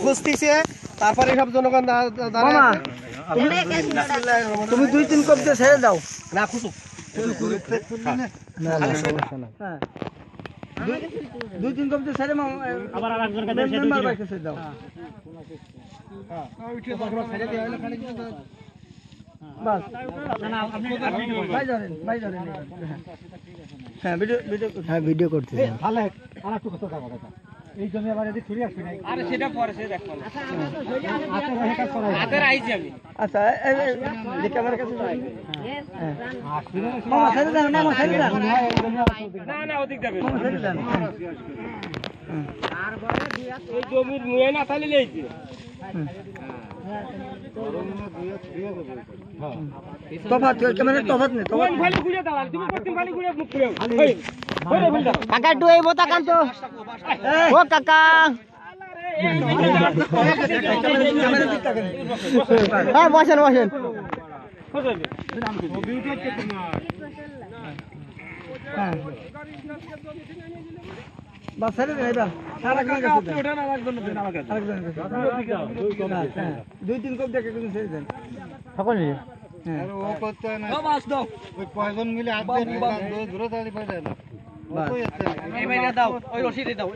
বুঝতেছে তারপরে সব জনগণ তুমি 2-3 কপ দিয়ে ছেড়ে দাও না খুশু হ্যাঁ 2-3 কপ দিয়ে ছেড়ে আবার আরেকজন কাছে ছেড়ে দাও বাস না আপনি ভাই জানেন হ্যাঁ ভিডিও করতে ভালো আর একটু কথা কথা এই জমি আবার এদিকে ছড়িয়ে আসবে না আরে সেটা পরে সে দেখো হাতের আইছি আমি আচ্ছা এই ক্যামেরার কাছে যাই হ্যাঁ মামা ছেড়ে দাও না না ওদিক যাবে মামা ছেড়ে দাও আর বড় এই জমির মুয়ে না তালি লইছে তফাত ক্যামেরা তফাত নেই তফাত ভালো ঘুরে দাও তুমি পশ্চিম ভালো ঘুরে মুখ ঘুরে কাকা একটু এই বোতা কান্ত ও কাকা হ্যাঁ বসেন বসেন বাস ছেড়ে দেন এবার আরেকজন কাছে ওঠেন আরেকজন কাছে 2-3 কপ দেখে কিন্তু ছেড়ে দেন সকলে হ্যাঁ ও করতে না বাস দাও ওই কয়জন মিলে হাত দিয়ে দূরে দাঁড়িয়ে পড়ে না এই বাইরে দাও ওই রশি দাও